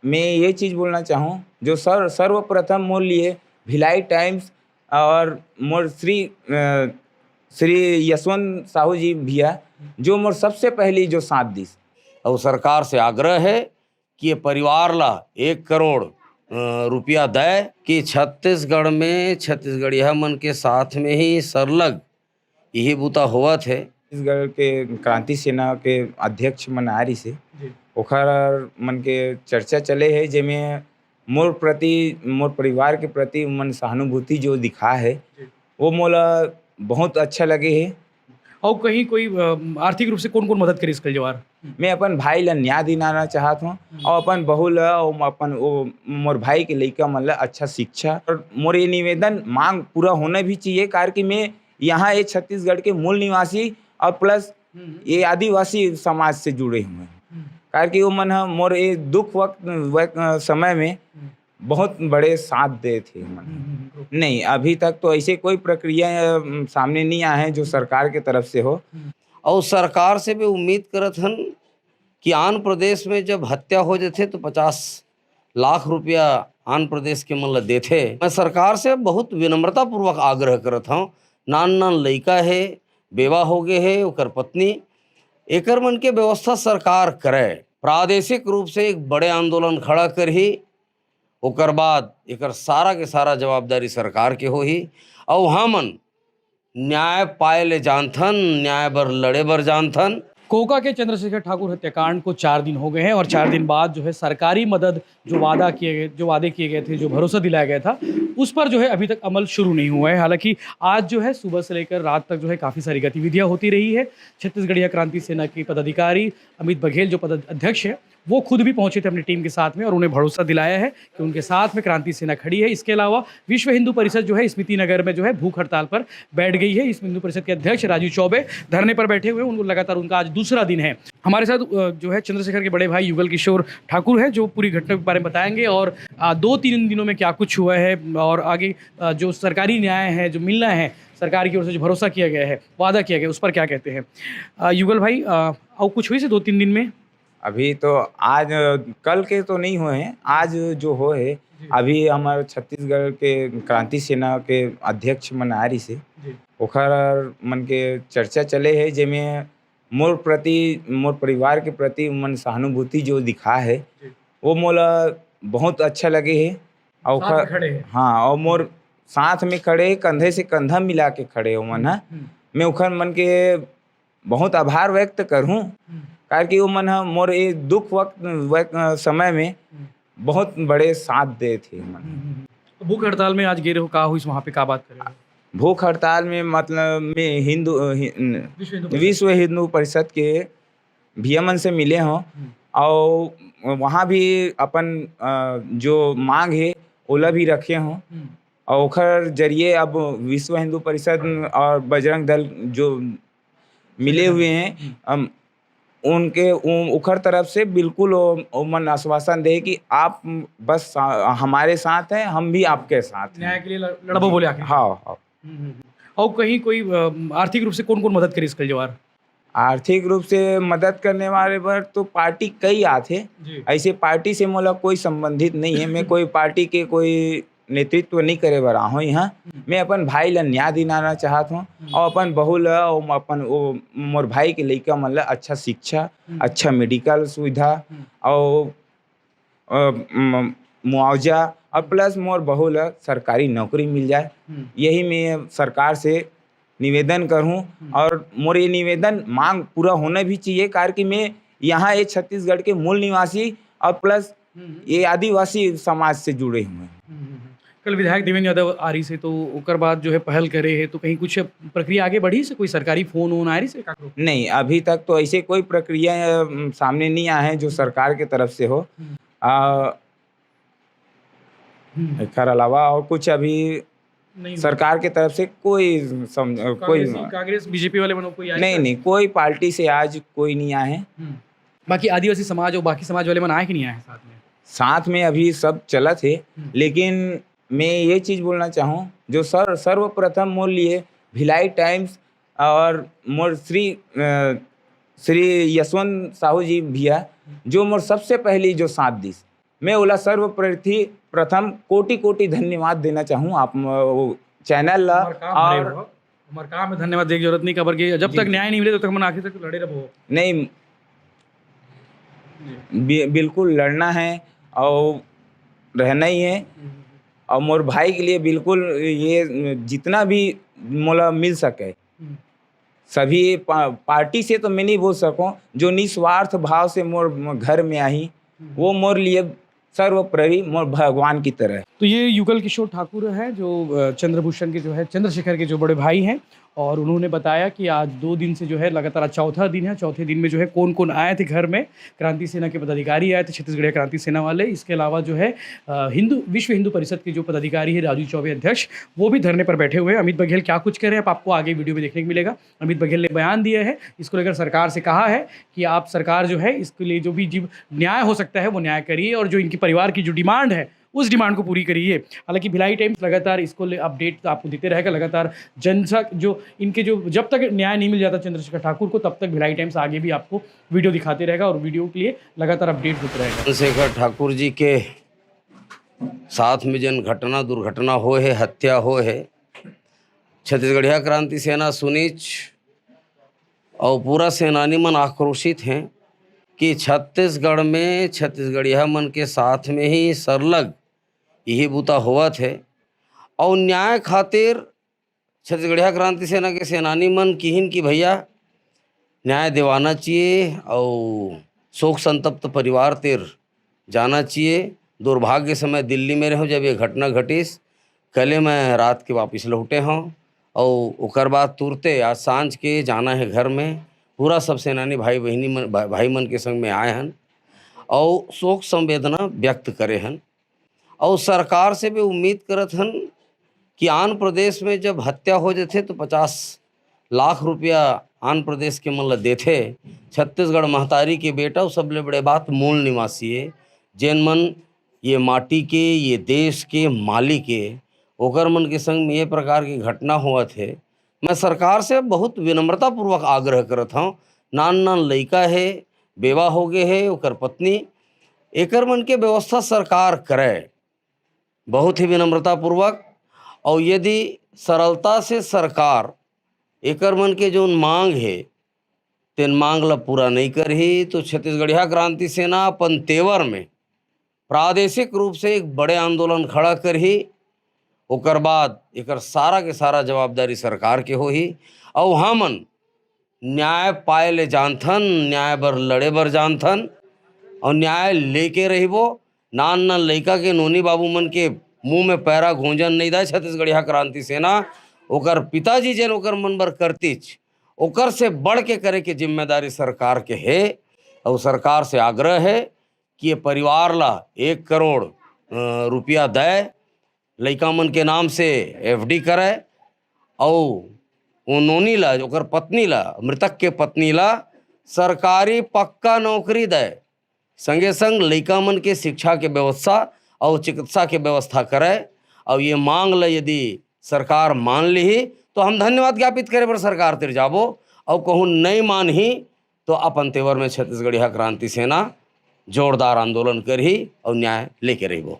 मैं ये चीज़ बोलना चाहूँ जो सर्वप्रथम मोर लिए भिलाई टाइम्स और मोर श्री यशवंत साहू जी भैया जो मोर सबसे पहली जो साथ दी। और सरकार से आग्रह है कि ये परिवार ला 1 करोड़ रुपया दे कि छत्तीसगढ़ में छत्तीसगढ़िया मन के साथ में ही सरलग यही बूता हुआ थे। छत्तीसगढ़ के क्रांति सेना के अध्यक्ष मन आरी से ओखर मन के चर्चा चले है जेमें मोर परिवार के प्रति मन सहानुभूति जो दिखा है वो मोला बहुत अच्छा लगे है। और कहीं कोई आर्थिक रूप से कौन कौन मदद करी इसके जवार? मैं अपन भाई ला न्याय दिलाना चाहत हूँ और अपन बहू ला और अपन मोर भाई के लइका मन ला अच्छा शिक्षा और मोर ये निवेदन मांग पूरा होना भी चाहिए कार कि मैं यहाँ ये छत्तीसगढ़ के मूल निवासी और प्लस ये आदिवासी समाज से जुड़े हुए हैं कार कि वो मन मोर ये दुख वक्त समय में बहुत बड़े साथ दे थे मन। नहीं अभी तक तो ऐसे कोई प्रक्रिया सामने नहीं आए हैं जो सरकार के तरफ से हो। और सरकार से भी उम्मीद करत हन कि आंध्र प्रदेश में जब हत्या हो जाते तो 50 लाख रुपया आंध्र प्रदेश के मन ला देथे। मैं सरकार से बहुत विनम्रता पूर्वक आग्रह करत हूँ, नान लइका है, बेवा हो गए है, ओकर पत्नी, एकर मन के व्यवस्था सरकार करे। प्रादेशिक रूप से एक बड़े आंदोलन खड़ा कर ही ओकर बाद एकर सारा के सारा जवाबदारी सरकार के हो ही। और हमन न्याय पाए ले जानथन, न्याय बर लड़े बर जानथन। कोका के चंद्रशेखर ठाकुर हत्याकांड को 4 दिन हो गए हैं और 4 दिन बाद जो है सरकारी मदद जो वादे किए गए थे, जो भरोसा दिलाया गया था, उस पर जो है अभी तक अमल शुरू नहीं हुआ है। हालांकि आज जो है सुबह से लेकर रात तक जो है काफ़ी सारी गतिविधियां होती रही है। छत्तीसगढ़िया क्रांति सेना के पदाधिकारी अमित बघेल जो अध्यक्ष है वो खुद भी पहुंचे थे अपनी टीम के साथ में और उन्हें भरोसा दिलाया है कि उनके साथ में क्रांति सेना खड़ी है। इसके अलावा विश्व हिंदू परिषद जो है स्मृति नगर में जो है भूख हड़ताल पर बैठ गई है। इस हिंदू परिषद के अध्यक्ष राजू चौबे धरने पर बैठे हुए, उनको लगातार उनका आज दूसरा दिन है। हमारे साथ जो है चंद्रशेखर के बड़े भाई युगल किशोर ठाकुर है जो पूरी घटना के बारे में बताएंगे और 2-3 दिनों में क्या कुछ हुआ है और आगे जो सरकारी न्याय है जो मिलना है, सरकार की ओर से जो भरोसा किया गया है, वादा किया गया, उस पर क्या कहते हैं युगल भाई? और कुछ हुई से 2-3 दिन में? अभी तो आज कल के तो नहीं हुए हैं, आज जो हो है अभी हमारे छत्तीसगढ़ के क्रांति सेना के अध्यक्ष मन आरी से ओखर मन के चर्चा चले है जेमें मोर परिवार के प्रति मन सहानुभूति जो दिखा है वो मोला बहुत अच्छा लगे है। और हाँ, और मोर साथ में खड़े, कंधे से कंधा मिला के खड़े हो मन। मैं ओखर मन के बहुत आभार व्यक्त करूँ कार कि वो मन मोर ये दुख वक्त समय में बहुत बड़े साथ दे थे मन। भूख हड़ताल में आज गए हो, कहा हुई वहाँ पे क्या बात करें? भूख हड़ताल में मतलब मैं विश्व हिंदू परिषद के भैया मन से मिले हों और वहाँ भी अपन जो मांग है ओला भी रखे हों और ओखर जरिए अब विश्व हिंदू परिषद और बजरंग दल जो मिले हुए हैं उनके उखर तरफ से बिल्कुल मन आश्वासन दे कि आप बस हमारे साथ हैं, हम भी आपके साथ न्याय के लिए लड़बो बोले आके। हाँ। और कहीं कोई आर्थिक रूप से कौन कौन मदद करी इसके जवार? आर्थिक रूप से मदद करने वाले पर तो पार्टी कई आते, ऐसे पार्टी से मोला कोई संबंधित नहीं है। मैं कोई पार्टी के कोई नेतृत्व नहीं करे बर रहा हूँ यहाँ। मैं अपन भाई ला न्याय दिलाना चाहत हूँ और अपन बहू ला और अपन मोर भाई के लइका मन ला अच्छा शिक्षा, अच्छा मेडिकल सुविधा और मुआवजा और प्लस मोर बहू ला सरकारी नौकरी मिल जाए, यही मैं सरकार से निवेदन करूँ। और मोर ये निवेदन मांग पूरा होना भी चाहिए कार कि मैं यहाँ ये छत्तीसगढ़ के मूल निवासी और प्लस ये आदिवासी समाज से जुड़े हुए हैं। कल विधायक देवेंद्र यादव आरी से तो ओकर बाद जो है पहल करे है, तो कहीं कुछ प्रक्रिया आगे बढ़ी से? कोई सरकारी फोन वोन आ रही से? नहीं अभी तक तो ऐसे कोई प्रक्रिया सामने नहीं आए हैं जो सरकार के तरफ से हो। इसके अलावा और कुछ अभी नहीं, सरकार के तरफ से कोई कांग्रेस बीजेपी वाले कोई नहीं, कोई पार्टी से आज कोई नहीं आए हैं। बाकी आदिवासी समाज और बाकी समाज वाले मन आए कि नहीं आए साथ में अभी सब चला थे। लेकिन मैं ये चीज़ बोलना चाहूँ जो सर्वप्रथम मोर लिए भिलाई टाइम्स और मोर श्री यशवंत साहू जी भैया जो मोर सबसे पहली जो साथ दी। मैं ओला सर्वप्रथम कोटि कोटि धन्यवाद देना चाहूँ आप चैनल ला और हमारे काम में धन्यवाद देने की जरूरत नहीं, खबर की जब तक न्याय नहीं मिले तब तक हम आखिर तक लड़े रहो। नहीं बिल्कुल लड़ना है और रहना ही है, और मोर भाई के लिए बिल्कुल ये जितना भी मोला मिल सके सभी पार्टी से तो मैं नहीं बोल सकूं, जो निस्वार्थ भाव से मोर घर में आई वो मोर लिए सर्वोपरि मोर भगवान की तरह है। तो ये युगल किशोर ठाकुर है जो चंद्रभूषण के जो है चंद्रशेखर के जो बड़े भाई हैं, और उन्होंने बताया कि आज 2 दिन से जो है लगातार चौथा दिन है। चौथे दिन में जो है कौन कौन आए थे घर में, क्रांति सेना के पदाधिकारी आए थे, छत्तीसगढ़ क्रांति सेना वाले। इसके अलावा जो है विश्व हिंदू परिषद के जो पदाधिकारी है राजू चौबे अध्यक्ष, वो भी धरने पर बैठे हुए हैं। अमित बघेल क्या कुछ कह रहे हैं आपको आगे वीडियो में देखने को मिलेगा। अमित बघेल ने बयान दिया है, इसको लेकर सरकार से कहा है कि आप सरकार जो है इसके लिए जो भी न्याय हो सकता है वो न्याय करिए, और जो इनकी परिवार की जो डिमांड है उस डिमांड को पूरी करिए। हालांकि भिलाई टाइम्स लगातार इसको अपडेट आपको देते रहेगा, लगातार जनता जो इनके जो जब तक न्याय नहीं मिल जाता चंद्रशेखर ठाकुर को तब तक भिलाई टाइम्स आगे भी आपको वीडियो दिखाते रहेगा और वीडियो के लिए लगातार अपडेट होते रहेगा। चंद्रशेखर ठाकुर जी के साथ में जन घटना दुर्घटना हो है, हत्या हो है, छत्तीसगढ़िया क्रांति सेना सुनीच और पूरा सेनानी मन आक्रोशित हैं कि छत्तीसगढ़ में छत्तीसगढ़िया मन के साथ में ही सरलग यही बूता हुआ थे, और न्याय खातिर छत्तीसगढ़िया क्रांति सेना के सेनानी मन किहिन की भैया न्याय दिवाना चाहिए और शोक संतप्त परिवार तिर जाना चाहिए। दुर्भाग्य समय दिल्ली में रहो जब ये घटना घटिस, कल मैं रात के वापस लौटे हूँ और उकर बाद तुरते आज सांझ के जाना है घर में। पूरा सब सेनानी भाई मन के संग में आए हन और शोक संवेदना व्यक्त करे हन, और सरकार से भी उम्मीद करत हन कि आंध्र प्रदेश में जब हत्या हो जाते तो 50 लाख रुपया आंध्र प्रदेश के मन ला देथे। छत्तीसगढ़ महतारी के बेटा और सबले बड़े बात मूल निवासी है, जैन मन ये माटी के ये देश के मालिक है, ओकर मन के संग में ये प्रकार की घटना हुआ थे। मैं सरकार से बहुत विनम्रता पूर्वक आग्रह करत हूँ, नान लड़का है, बेवा हो गए है, ओकर पत्नी, एकर मन के व्यवस्था सरकार करे बहुत ही विनम्रता पूर्वक। और यदि सरलता से सरकार एकर मन के जो मांग है तेन मांग ला पूरा नहीं करही तो छत्तीसगढ़िया क्रांति सेना अपन तेवर में प्रादेशिक रूप से एक बड़े आंदोलन खड़ा करही। ओकर बाद एकर सारा के सारा जवाबदारी सरकार के होही, और हमन न्याय पाए ले जानथन, न्याय बर लड़े बर जानथन और न्याय लेके रहिबो। नान लड़का के नोनी बाबू मन के मुंह में पैरा गूंजन नहीं दा छत्तीसगढ़िया क्रांति सेना। ओकर पिताजी जन ओकर मन बर करतीच, ओकर से बढ़ के करे के जिम्मेदारी सरकार के है, और सरकार से आग्रह है कि ये परिवार ला 1 करोड़ रुपया दे, लड़का मन के नाम से FD करे, और वो नोनी ला ओकर पत्नी ला, मृतक के पत्नी ला सरकारी पक्का नौकरी दे, संगे संग लड़का मन के शिक्षा के व्यवस्था और चिकित्सा के व्यवस्था करे। और ये मांग ला यदि सरकार मान ली तो हम धन्यवाद ज्ञापित करे पर सरकार तिर जाबो, और कहूँ नहीं मान ही तो अपन तेवर में छत्तीसगढ़िया क्रांति सेना जोरदार आंदोलन करही और न्याय लेके रहिबो।